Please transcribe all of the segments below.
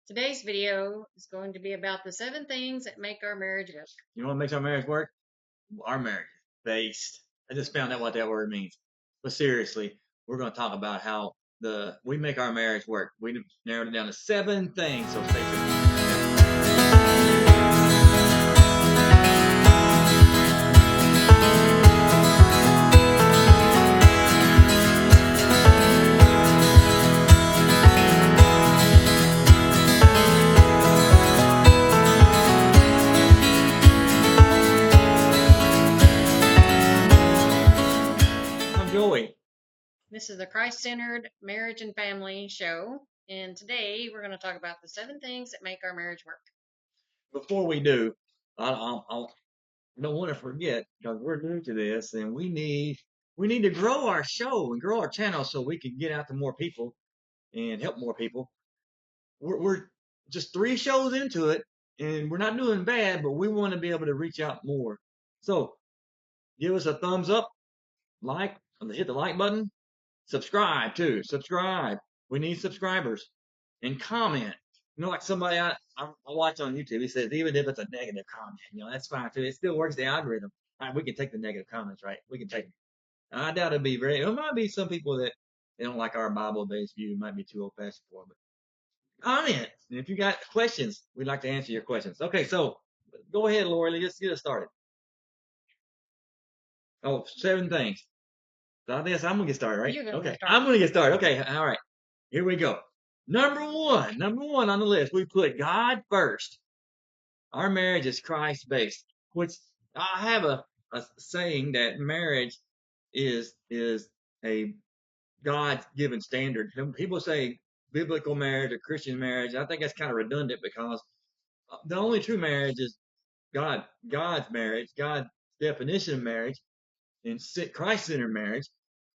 Today's video is going to be about the 7 things that make our marriage work. You know what makes our marriage work? Our marriage is based. I just found out what that word means. But seriously, we're going to talk about how we make our marriage work. We narrowed it down to 7 things, so stay tuned. I'm Joey. This is the Christ-centered marriage and family show, and today we're going to talk about the 7 things that make our marriage work. Before we do, I don't want to forget because we're new to this, and we need to grow our show and grow our channel so we can get out to more people and help more people. We're just 3 shows into it, and we're not doing bad, but we want to be able to reach out more. So give us a thumbs up, hit the like button, subscribe too. Subscribe. We need subscribers, and comment. You know, like somebody I watch on YouTube, he says even if it's a negative comment, that's fine too. It still works the algorithm. All right, we can take the negative comments, right? We can take them. I doubt it'd be it might be some people that they don't like our Bible-based view. It might be too old-fashioned for them, but comment. And if you got questions, we'd like to answer your questions. Okay, so go ahead, Lori. Let's get us started. Oh, 7 things. So I guess I'm gonna get started, right? You're gonna Okay, get started. I'm gonna get started. Okay, all right. Here we go. Number one on the list, we put God first. Our marriage is Christ based, which I have a saying that marriage is a God given standard. People say biblical marriage or Christian marriage. I think that's kind of redundant because the only true marriage is God's marriage, God's definition of marriage, and Christ centered marriage.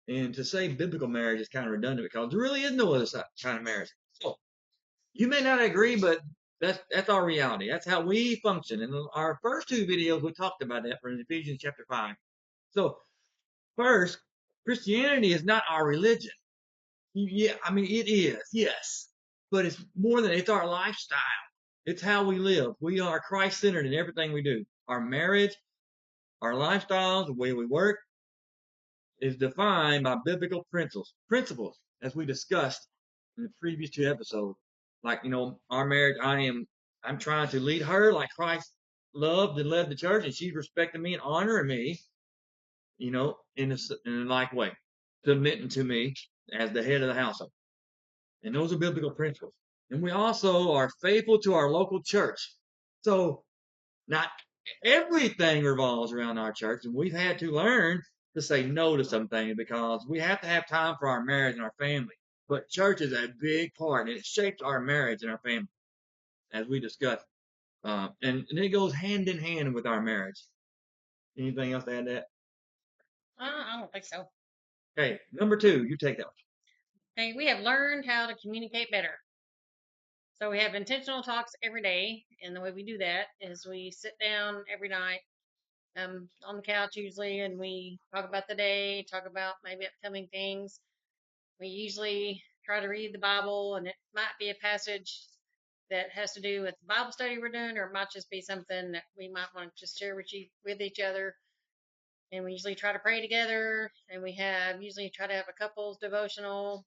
And to say biblical marriage is kind of redundant because there really is no other kind of marriage. So you may not agree, but that's our reality. That's how we function. In our first 2 videos, we talked about that from Ephesians chapter 5. So first, Christianity is not our religion. Yeah, I mean it is, yes, but it's more than it's our lifestyle. It's how we live. We are Christ centered in everything we do. Our marriage, our lifestyles, the way we work is defined by biblical principles, as we discussed in the previous 2 episodes. Like, our marriage, I'm trying to lead her like Christ loved and led the church, and she's respecting me and honoring me, in a like way, submitting to me as the head of the household. And those are biblical principles. And we also are faithful to our local church. So not everything revolves around our church, and we've had to learn to say no to some things because we have to have time for our marriage and our family. But church is a big part, and it shapes our marriage and our family, as we discussed. And it goes hand in hand with our marriage. Anything else to add to that? I don't think so. Okay, number 2, you take that one. Okay, we have learned how to communicate better. So we have intentional talks every day, and the way we do that is we sit down every night on the couch usually, and we talk about the day, talk about maybe upcoming things. We usually try to read the Bible, and it might be a passage that has to do with the Bible study we're doing, or it might just be something that we might want to just share with each other. And we usually try to pray together, and we have usually try to have a couples devotional.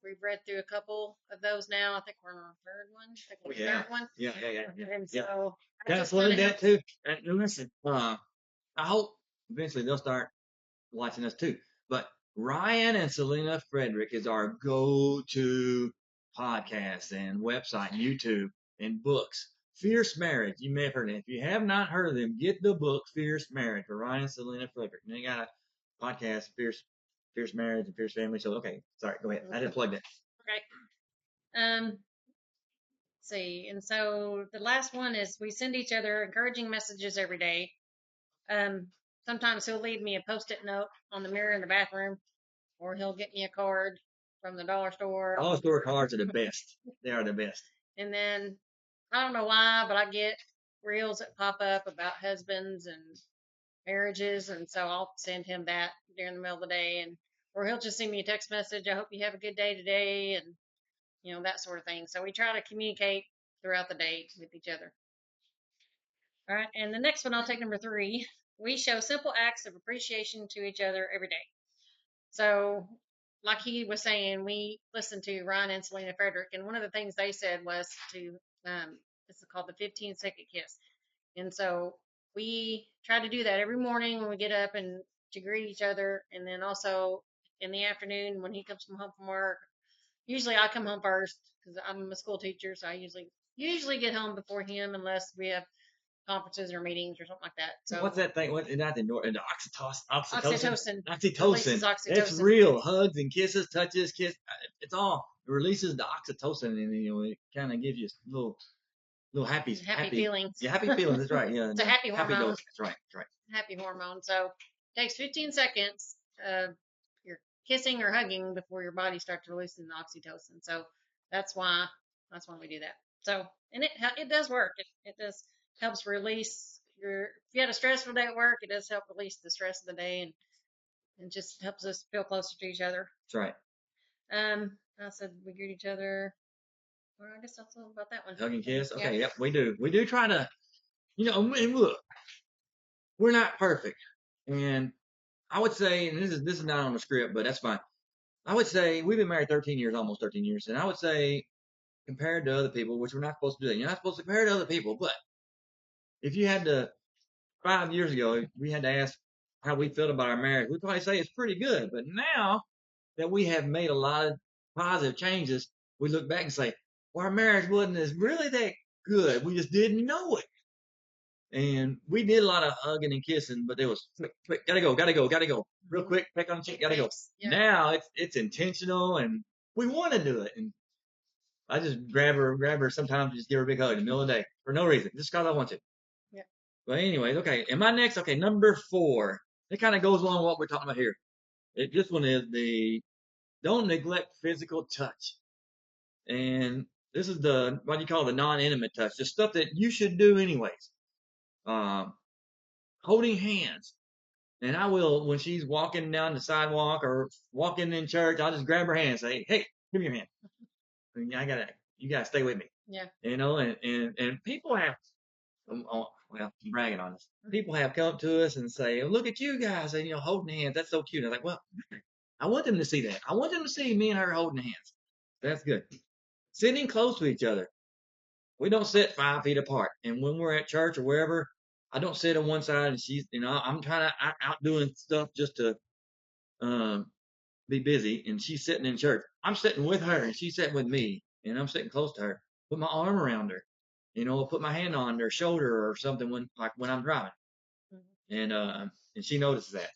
We've read through a couple of those now. I think we're on our third one. Third one. Yeah. And so Yeah, just flood kind of that too. And listen, I hope eventually they'll start watching us too. But Ryan and Selena Frederick is our go-to podcast and website, and YouTube, and books. Fierce Marriage, you may have heard it. If you have not heard of them, get the book Fierce Marriage for Ryan and Selena Frederick. And they got a podcast, Fierce Marriage and Fierce Family. So okay, sorry, go ahead. I didn't plug that. Okay. Let's see. And so the last one is we send each other encouraging messages every day. Sometimes he'll leave me a post-it note on the mirror in the bathroom, or he'll get me a card from the dollar store. Dollar store cards are the best. They are the best. And then I don't know why, but I get reels that pop up about husbands and marriages, and so I'll send him that during the middle of the day, or he'll just send me a text message. I hope you have a good day today, and that sort of thing. So we try to communicate throughout the day with each other. All right, and the next one, I'll take number 3. We show simple acts of appreciation to each other every day. So, like he was saying, we listened to Ryan and Selena Frederick, and one of the things they said was to, this is called the 15-second kiss. And so we try to do that every morning when we get up and to greet each other, and then also in the afternoon when he comes home from work. Usually I come home first because I'm a school teacher, so I usually get home before him unless we have conferences or meetings or something like that. So What's that thing? What? Not the oxytocin. oxytocin releases Oxytocin. It's oxytocin. real. Hugs and kisses, touches, kiss. It's all it releases the oxytocin, and it kind of gives you little happy feelings. Yeah, happy feelings. That's right. Yeah, It's a happy hormone. dose. That's right. That's right. Happy hormone. So it takes 15 seconds of you're kissing or hugging before your body starts releasing the oxytocin. So that's why we do that. So and it does work. It does helps release if you had a stressful day at work, it does help release the stress of the day and just helps us feel closer to each other. That's right. I said we greet each other. Well, I guess that's all about that one. Hug and kiss. Okay, Yeah. yep, we do. We do try to, and look, we're not perfect. And I would say, and this is not on the script, but that's fine. I would say we've been married 13 years, almost 13 years. And I would say compared to other people, which we're not supposed to do that. You're not supposed to compare to other people, but if you had to, 5 years ago, we had to ask how we felt about our marriage, we'd probably say it's pretty good. But now that we have made a lot of positive changes, we look back and say, well, our marriage wasn't as really that good. We just didn't know it. And we did a lot of hugging and kissing, but there was quick, gotta go, real quick, peck on the cheek, gotta go. Yeah. Now it's intentional, and we want to do it. And I just grab her sometimes, just give her a big hug in the middle of the day for no reason, just because I want to. Yeah. But anyways, okay. And my next, okay, number 4. It kind of goes along with what we're talking about here. This one is don't neglect physical touch. And this is what you call the non-intimate touch, the stuff that you should do anyways. Holding hands. And I will, when she's walking down the sidewalk or walking in church, I'll just grab her hand and say, hey, give me your hand. And you gotta stay with me. Yeah. And people have, well, I'm bragging on this. People have come up to us and say, oh, look at you guys, and holding hands. That's so cute. And I'm like, well, I want them to see that. I want them to see me and her holding hands. That's good. Sitting close to each other. We don't sit 5 feet apart. And when we're at church or wherever, I don't sit on one side and she's, I'm trying to out doing stuff just to be busy. And she's sitting in church. I'm sitting with her and she's sitting with me. And I'm sitting close to her. Put my arm around her. Put my hand on her shoulder or something when I'm driving. Mm-hmm. And she notices that.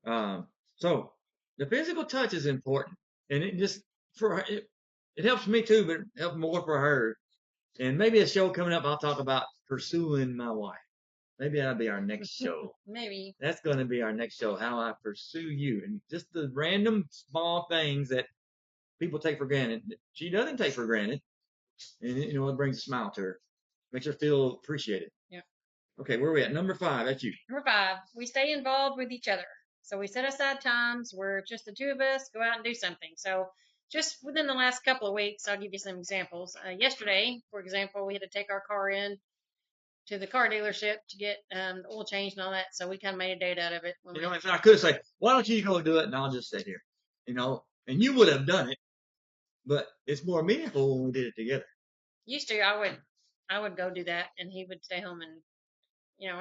Yeah. So the physical touch is important. And it just, for her, it helps me too, but it helps more for her. And maybe a show coming up, I'll talk about pursuing my wife. Maybe that'll be our next show. Maybe. That's going to be our next show, how I pursue you. And just the random small things that people take for granted. She doesn't take for granted. And, it brings a smile to her. Makes her feel appreciated. Yeah. Okay, where are we at? Number 5, that's you. Number 5, we stay involved with each other. So we set aside times where just the two of us go out and do something. So just within the last couple of weeks, I'll give you some examples. Yesterday, for example, we had to take our car in to the car dealership to get the oil changed and all that. So we kind of made a date out of it. I could say, why don't you go do it and I'll just sit here, and you would have done it, but it's more meaningful when we did it together. Used to, I would go do that and he would stay home and,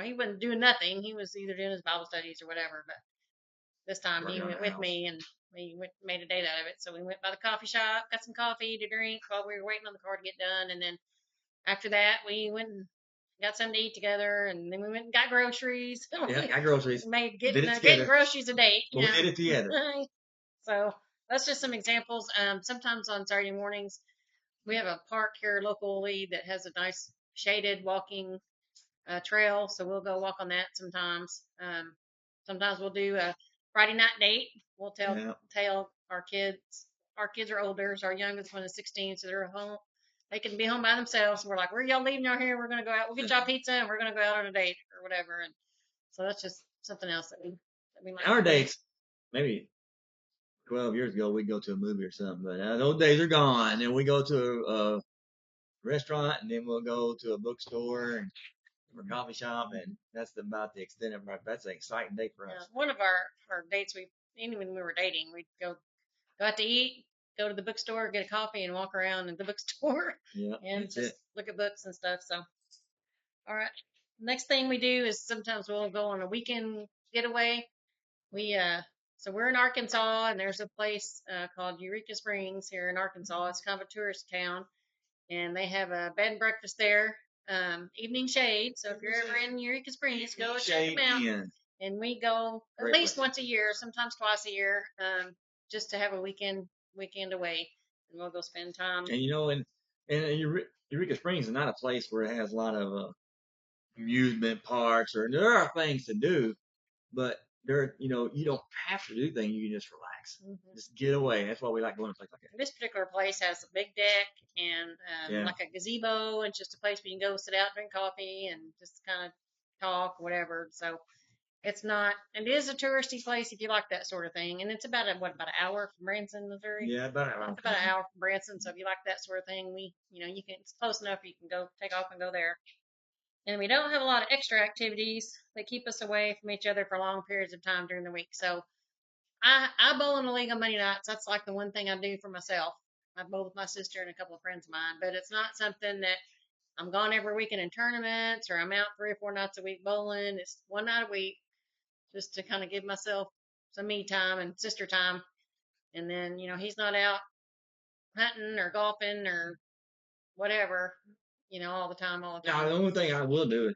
he wasn't doing nothing. He was either doing his Bible studies or whatever, but this time he went with me and we made a date out of it. So we went by the coffee shop, got some coffee to drink while we were waiting on the car to get done. And then after that, we went and got something to eat together. And then we went and got groceries. Yeah, got groceries. Getting groceries a date. We did it together. So that's just some examples. Sometimes on Saturday mornings, we have a park here locally that has a nice shaded walking trail. So we'll go walk on that sometimes. Sometimes we'll do a Friday night date. We'll tell our kids. Our kids are older, so our youngest one is 16, so they're home. They can be home by themselves. And we're like, where are y'all leaving y'all here? We're gonna go out. We'll get y'all pizza, and we're gonna go out on a date or whatever. And so that's just something else that we like. Our dates, maybe 12 years ago, we'd go to a movie or something, but those days are gone. And we go to a restaurant, and then we'll go to a bookstore and or coffee shop, and that's about the extent of that's an exciting day for us. One of our dates, even when we were dating, we'd go out to eat, go to the bookstore, get a coffee, and walk around in the bookstore Yeah, and that's just it. look at books and stuff. So, all right. Next thing we do is sometimes we'll go on a weekend getaway. So we're in Arkansas, and there's a place called Eureka Springs here in Arkansas. It's kind of a tourist town, and they have a bed and breakfast there. Evening Shade. So if you're ever in Eureka Springs, go check them out. Shade. And we go at Great least place. once a year, sometimes twice a year, just to have a weekend away, and we'll go spend time. And Eureka Springs is not a place where it has a lot of amusement parks, or there are things to do, but you don't have to do things. You can just relax, just get away. That's why we like going to a place like that. This particular place has a big deck and like a gazebo, and just a place where you can go sit out, drink coffee, and just kind of talk, whatever. So it is a touristy place if you like that sort of thing. And it's about an hour from Branson, Missouri? Yeah, about an hour. It's about an hour from Branson. So if you like that sort of thing, it's close enough you can go take off and go there. And we don't have a lot of extra activities that keep us away from each other for long periods of time during the week. So I bowl in a league on Monday nights. That's like the one thing I do for myself. I bowl with my sister and a couple of friends of mine, but it's not something that I'm gone every weekend in tournaments, or I'm out 3 or 4 nights a week bowling. It's one night a week, just to kind of give myself some me time and sister time. And then, he's not out hunting or golfing or whatever, all the time. Now, the only thing I will do is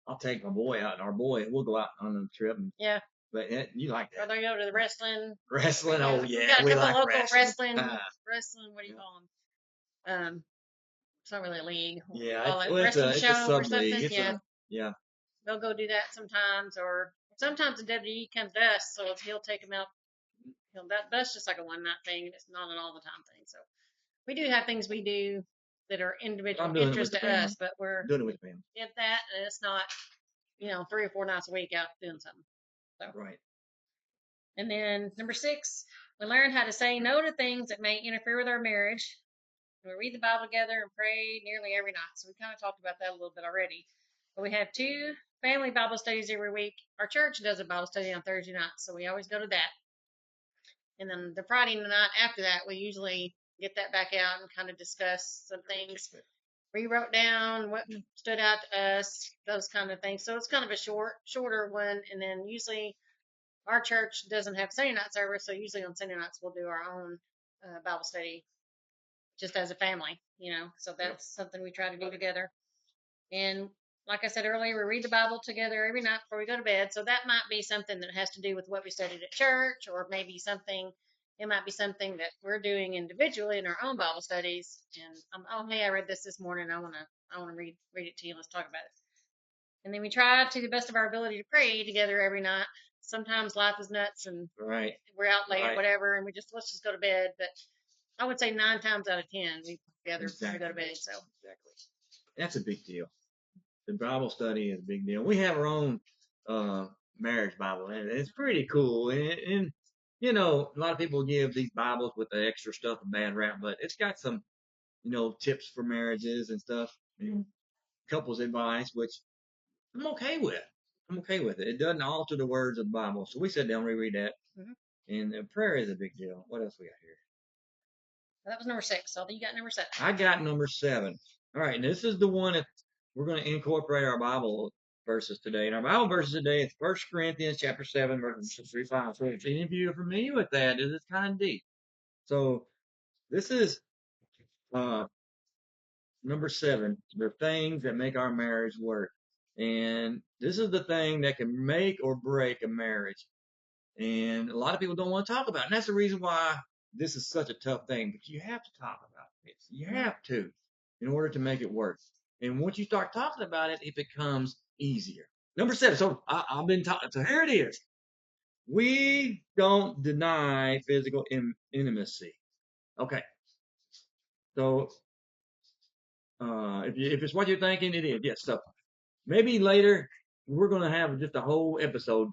I'll take my boy out, and we'll go out on a trip. Yeah. But you like that. Or they go to the wrestling. Wrestling, oh yeah. We got a couple local wrestling. Wrestling, what do you call them? It's not really a league. Yeah, it's a show or something. Yeah. They'll go do that sometimes, or sometimes the WWE comes to us, so he'll take them out. That's just like a one night thing. It's not an all the time thing. So we do have things we do that are individual interest to us, but we're doing it with the family. Get that, and it's not 3 or 4 nights a week out doing something. So. Right. And then number 6, we learn how to say no to things that may interfere with our marriage. We read the Bible together and pray nearly every night. So we kind of talked about that a little bit already. But we have 2 family Bible studies every week. Our church does a Bible study on Thursday nights, so we always go to that. And then the Friday night after that, we usually get that back out and kind of discuss some things. We wrote down what stood out to us, those kind of things. So it's kind of a shorter one. And then usually our church doesn't have Sunday night service, so usually on Sunday nights we'll do our own Bible study just as a family, So that's something we try to do together. And like I said earlier, we read the Bible together every night before we go to bed. So that might be something that has to do with what we studied at church, or maybe it might be something that we're doing individually in our own Bible studies. And hey, I read this morning. I want to read it to you. Let's talk about it. And then we try to the best of our ability to pray together every night. Sometimes life is nuts and we're out late or whatever, and let's just go to bed. But I would say 9 times out of 10 we together before we go to bed. So exactly, that's a big deal. The Bible study is a big deal. We have our own marriage Bible, and it's pretty cool. And a lot of people give these Bibles with the extra stuff a bad rap, but it's got some tips for marriages and stuff, and couples advice, which I'm okay with. it. It doesn't alter the words of the Bible. So we sit down, reread that. And prayer is a big deal. What else we got here? Well, that was number 6. So you got number 7. I got number 7. All right. And this is the one that we're going to incorporate our Bible verses today. And our Bible verses today is 1 Corinthians chapter 7, verses 3-5. So if any of you are familiar with that, it's kind of deep. So this is number 7, the things that make our marriage work. And this is the thing that can make or break a marriage. And a lot of people don't want to talk about it. And that's the reason why this is such a tough thing. But you have to talk about this. You have to, in order to make it work. And once you start talking about it, it becomes easier. Number 7. So I've been talking. So here it is. We don't deny physical intimacy. Okay. So if it's what you're thinking, it is. Yes. So maybe later we're going to have just a whole episode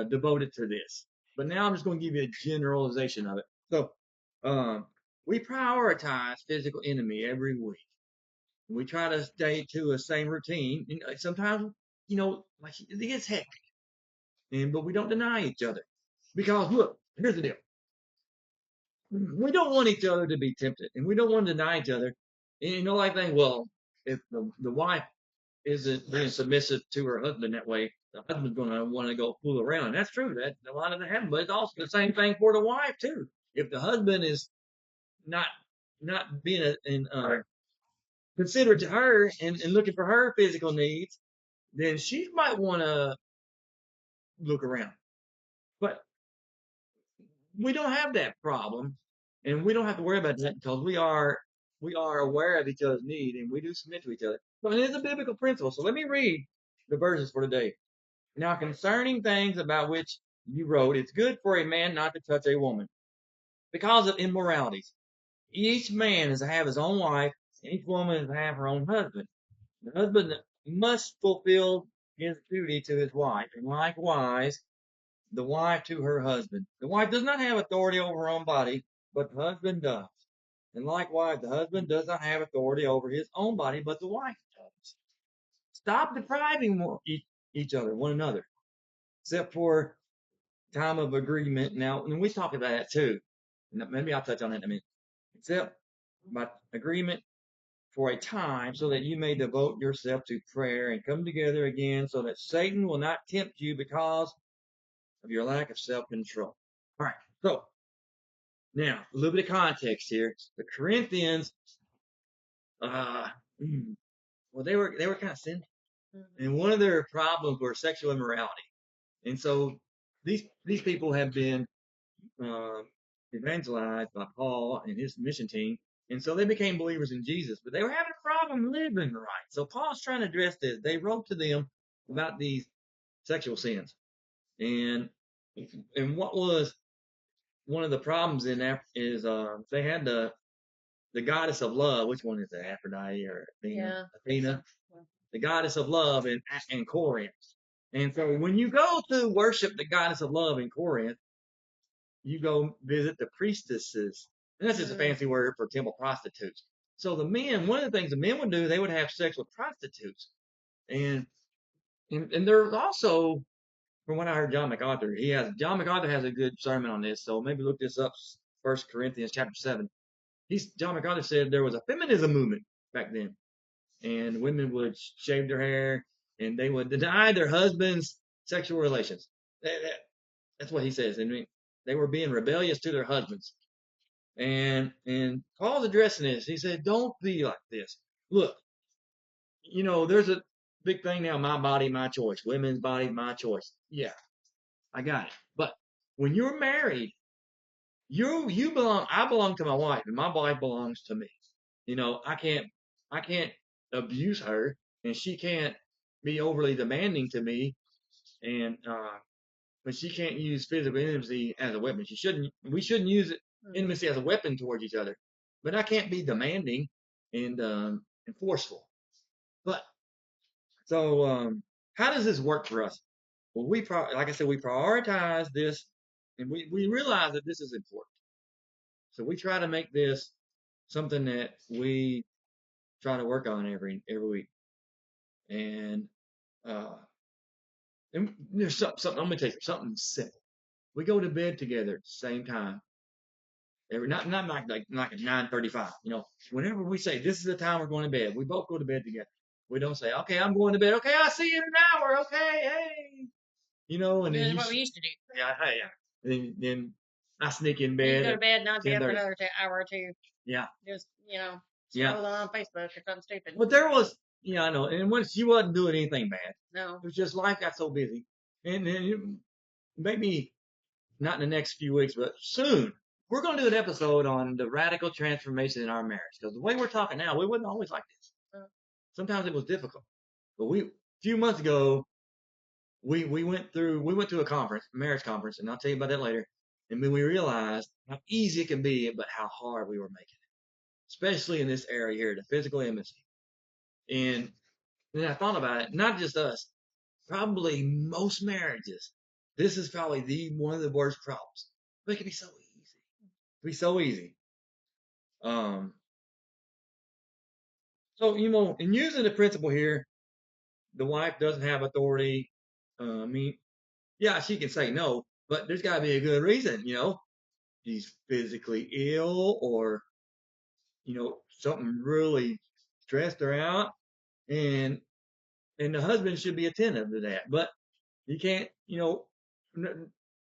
devoted to this. but now I'm just going to give you a generalization of it. So, we prioritize physical intimacy every week. We try to stay to a same routine. And sometimes, like it gets hectic, but we don't deny each other because look, here's the deal: we don't want each other to be tempted, and we don't want to deny each other. And I think, well, if the wife isn't being submissive to her husband that way, the husband's going to want to go fool around. And that's true. That a lot of that happens, but it's also the same thing for the wife too. If the husband is not being considerate to her and looking for her physical needs, then she might want to look around. But we don't have that problem, and we don't have to worry about that because we are aware of each other's need, and we do submit to each other. So it is a biblical principle. So let me read the verses for today. Now, concerning things about which you wrote, it's good for a man not to touch a woman because of immoralities. Each man is to have his own wife, and each woman is to have her own husband. The husband must fulfill his duty to his wife, and likewise the wife to her husband. The wife does not have authority over her own body, but the husband does. And likewise, the husband does not have authority over his own body, but the wife does. Stop depriving each other, one another, except for time of agreement. Now, and we talk about that too. Maybe I'll touch on it in a minute. Except by agreement for a time so that you may devote yourself to prayer and come together again so that Satan will not tempt you because of your lack of self-control. All right. So now a little bit of context here. The Corinthians, well, they were kind of sinful, and one of their problems were sexual immorality. And so these people have been evangelized by Paul and his mission team. And so they became believers in Jesus, but they were having a problem living right. So Paul's trying to address this. They wrote to them about these sexual sins. And what was one of the problems in that is they had the goddess of love. Which one is it? Aphrodite or Athena? Yeah. Athena, the goddess of love in Corinth. And so when you go to worship the goddess of love in Corinth, you go visit the priestesses. And that's just a fancy word for temple prostitutes. So the men, one of the things the men would do, they would have sex with prostitutes. And there's also, from what I heard John MacArthur, John MacArthur has a good sermon on this. So maybe look this up, 1 Corinthians chapter 7. John MacArthur said there was a feminism movement back then. And women would shave their hair and they would deny their husbands sexual relations. That's what he says. I mean, they were being rebellious to their husbands. And Paul's addressing this. He said, don't be like this. Look, there's a big thing now, my body, my choice. Women's body, my choice. Yeah, I got it. But when you're married, I belong to my wife, and my wife belongs to me. I can't abuse her, and she can't be overly demanding to me, and but she can't use physical intimacy as a weapon. We shouldn't use intimacy as a weapon towards each other. But I can't be demanding and forceful. But so how does this work for us? Well, like I said, we prioritize this, and we realize that this is important. So we try to make this something that we try to work on every week. And there's something. I'm gonna tell you something simple. We go to bed together at the same time. Not like at 9:35. Whenever we say this is the time we're going to bed, we both go to bed together. We don't say, okay, I'm going to bed. Okay, I'll see you in an hour. Okay, hey. And then That's what we used to do. Yeah, hey, yeah. And then I sneak in You bed. go to bed and I'd be up 10:30. another hour or two. Yeah. Just, Yeah. scrolling on Facebook or something stupid. But there was, I know. And when she wasn't doing anything bad. No. It was just life got so busy. And then maybe not in the next few weeks, but soon, we're going to do an episode on the radical transformation in our marriage. Because the way we're talking now, we wasn't always like this. Sometimes it was difficult. But a few months ago, we went to a conference, marriage conference, and I'll tell you about that later. And then we realized how easy it can be, but how hard we were making it. Especially in this area here, the physical intimacy. And then I thought about it, not just us, probably most marriages This is probably one of the worst problems. But it can be so easy. It can be so easy. So, in using the principle here, the wife doesn't have authority. I mean, yeah, she can say no, but there's got to be a good reason, She's physically ill or, something really stressed her out. And the husband should be attentive to that. But you can't,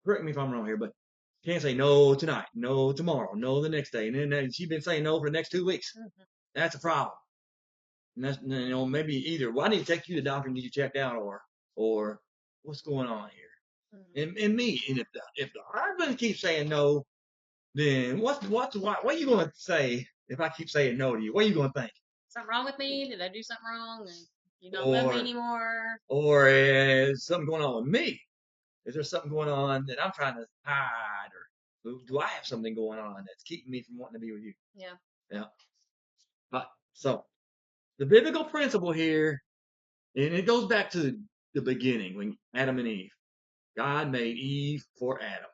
correct me if I'm wrong here, but you can't say no tonight, no tomorrow, no the next day. And then she's been saying no for the next 2 weeks. Mhm. That's a problem. And that's, maybe either, well, I need to take you to the doctor and get you checked out, or what's going on here? Mhm. And if the husband keeps saying no, then what are you going to say if I keep saying no to you? What are you going to think? Something wrong with me? Did I do something wrong? And you don't love me Or, anymore? or is something going on with me? Is there something going on that I'm trying to hide, or do I have something going on that's keeping me from wanting to be with you? Yeah. Yeah. But so the biblical principle here, and it goes back to the beginning when Adam and Eve. God made Eve for Adam.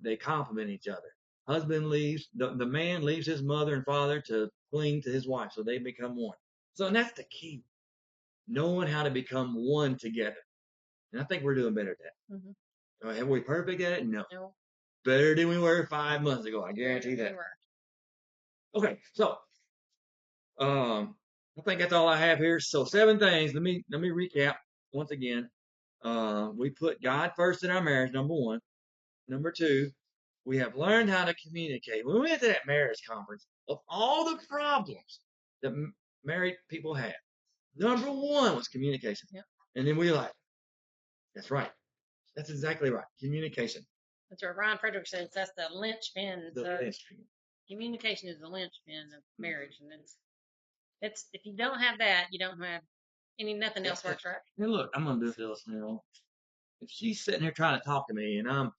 They complement each other. Husband leaves, the man leaves his mother and father to cling to his wife, so they become one. So and that's the key. Knowing how to become one together. And I think we're doing better at that. Mm-hmm. Have we perfect at it? No. No. Better than we were 5 months ago. I guarantee that. Okay, so I think that's all I have here. So 7 things. Let me recap once again. We put God first in our marriage, number 1. Number 2, we have learned how to communicate. When we went to that marriage conference, of all the problems that married people have, number 1 was communication. Yep. And then we were like, that's right. That's exactly right. Communication. That's what Ron Frederick says. That's the linchpin. The linchpin. Communication is the linchpin of marriage, and it's if you don't have that, you don't have nothing else works right. And look, I'm gonna do this now. If she's sitting here trying to talk to me, and I'm,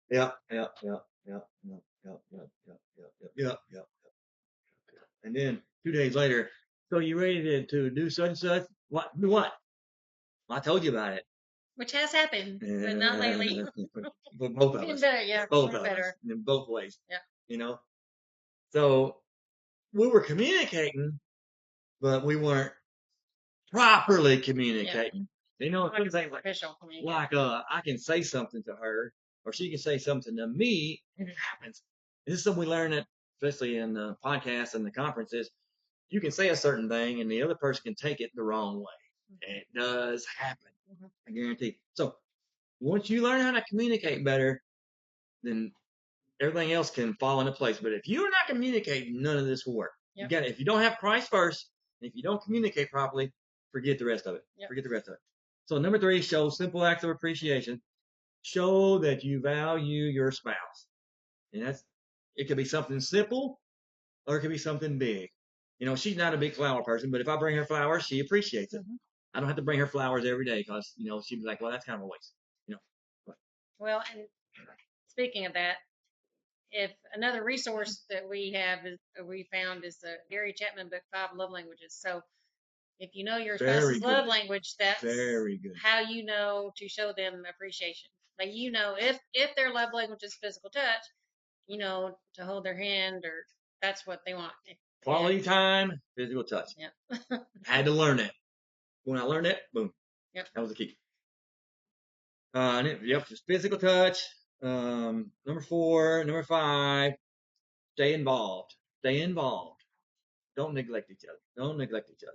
yep, and then 2 days later, so you ready to do such and such? What? What? I told you about it. Which has happened, but not lately. For both of us. Yeah, both of better. us. In both ways. Yeah. So we were communicating, but we weren't properly communicating. Like things like I can say something to her, or she can say something to me, and it happens. This is something we learn, especially in the podcast and the conferences. You can say a certain thing, and the other person can take it the wrong way. And it does happen. I guarantee. So once you learn how to communicate better, then everything else can fall into place. But if you're not communicating, none of this will work. Yep. If you don't have Christ first, if you don't communicate properly, forget the rest of it. Yep. Forget the rest of it. So number 3, show simple acts of appreciation. Show that you value your spouse. And it could be something simple, or it could be something big. She's not a big flower person, but if I bring her flowers, she appreciates it. I don't have to bring her flowers every day because, she'd be like, well, that's kind of a waste. Well, and speaking of that, if another resource that we found is the Gary Chapman book, 5 Love Languages. So if you know your spouse's love language, that's very good. how you know to show them appreciation. Like, if their love language is physical touch, to hold their hand, or that's what they want. Quality time, physical touch. Yeah. I had to learn that. When I learned that, boom. Yep. That was the key. Just physical touch. Number 4, number 5, stay involved. Stay involved. Don't neglect each other. Don't neglect each other.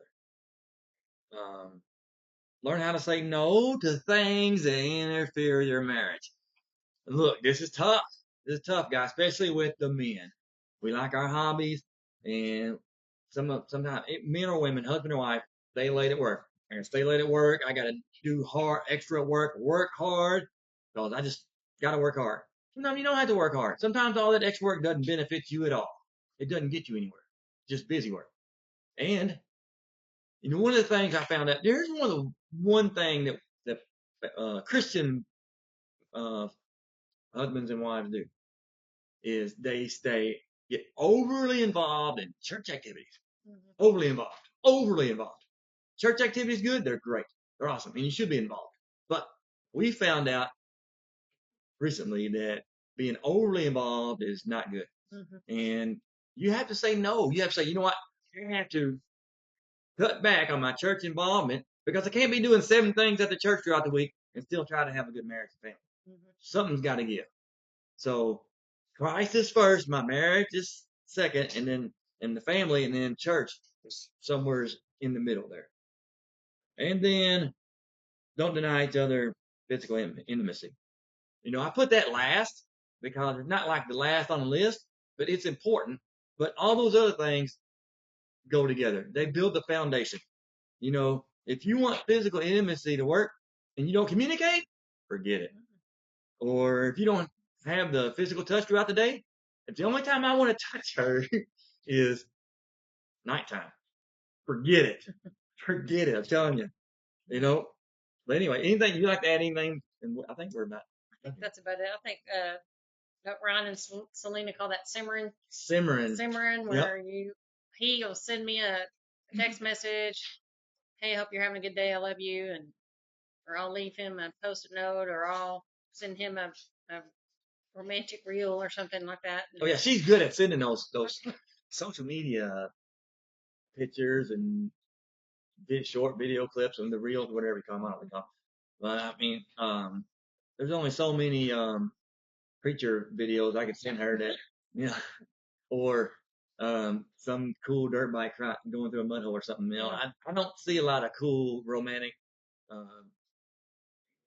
Learn how to say no to things that interfere with your marriage. Look, this is tough. This is tough, guys, especially with the men. We like our hobbies, and sometimes men or women, husband or wife, stay late at work. I gotta stay late at work. I gotta do extra work hard, because I just gotta work hard. Sometimes you don't have to work hard. Sometimes all that extra work doesn't benefit you at all. It doesn't get you anywhere. Just busy work. And one of the things I found out, there's one thing that Christian husbands and wives do, is they get overly involved in church activities. Overly involved. Church activities good, they're great. They're awesome, and you should be involved. But we found out recently that being overly involved is not good. And you have to say no. You have to say, you know what? I have to cut back on my church involvement because I can't be doing 7 things at the church throughout the week and still try to have a good marriage and family. Something's got to give. So Christ is first, my marriage is second, and then the family, and then church is somewhere in the middle there. And then don't deny each other physical intimacy. You know, I put that last because it's not like the last on the list, but it's important. But all those other things go together. They build the foundation. You know, if you want physical intimacy to work and you don't communicate, forget it. Or if you don't have the physical touch throughout the day, if the only time I want to touch her is nighttime, forget it. Forget it. I'm telling you. You know. But anyway, anything you like to add? Anything? And I think we're about. I think that's about it. I think Ryan and Selena call that simmering. Simmering. Where he'll send me a text message. Hey, hope you're having a good day. I love you, or I'll leave him a post-it note, or I'll send him a romantic reel or something like that. Oh yeah, she's good at sending those social media pictures and short video clips and the reels, whatever you call them. I don't know what they call them. But I mean, there's only so many preacher videos I could send her that, you know, or some cool dirt bike going through a mud hole or something. You know, I don't see a lot of cool romantic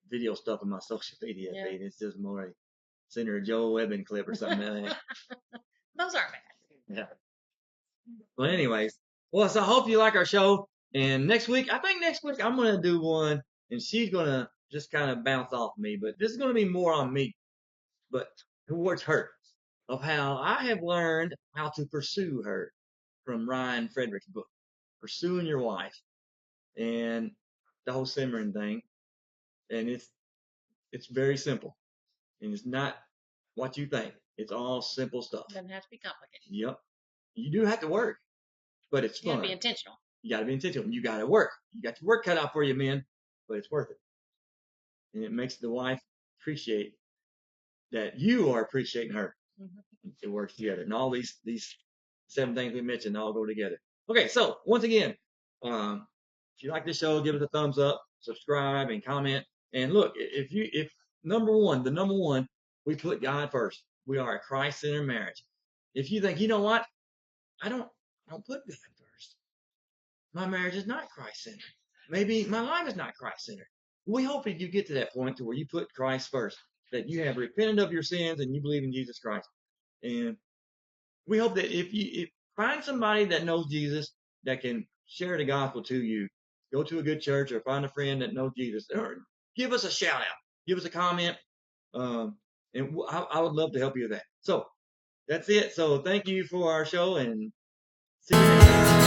video stuff on my social media feed. It's just more a send her a Joe Webbin clip or something. Those aren't bad. Yeah. Well, anyways, well, so I hope you like our show. And next week I'm gonna do one, and she's gonna just kind of bounce off me. But this is gonna be more on me, but towards her, of how I have learned how to pursue her from Ryan Frederick's book, Pursuing Your Wife, and the whole simmering thing. And it's very simple, and it's not what you think. It's all simple stuff. Doesn't have to be complicated. Yep. You do have to work, but it's fun. You gotta be intentional. You gotta be intentional. You gotta work. You got your work cut out for you, men, but it's worth it. And it makes the wife appreciate that you are appreciating her. It works together. And all these 7 things we mentioned all go together. Okay, so once again, if you like this show, give us a thumbs up, subscribe, and comment. And look, if the number one, we put God first. We are a Christ-centered marriage. If you think, you know what, I don't put God first. My marriage is not Christ-centered. Maybe my life is not Christ-centered. We hope that you get to that point to where you put Christ first, that you have repented of your sins and you believe in Jesus Christ. And we hope that if you find somebody that knows Jesus that can share the gospel to you, go to a good church or find a friend that knows Jesus, or give us a shout out, give us a comment, and I would love to help you with that. So that's it. So thank you for our show, and see you next time.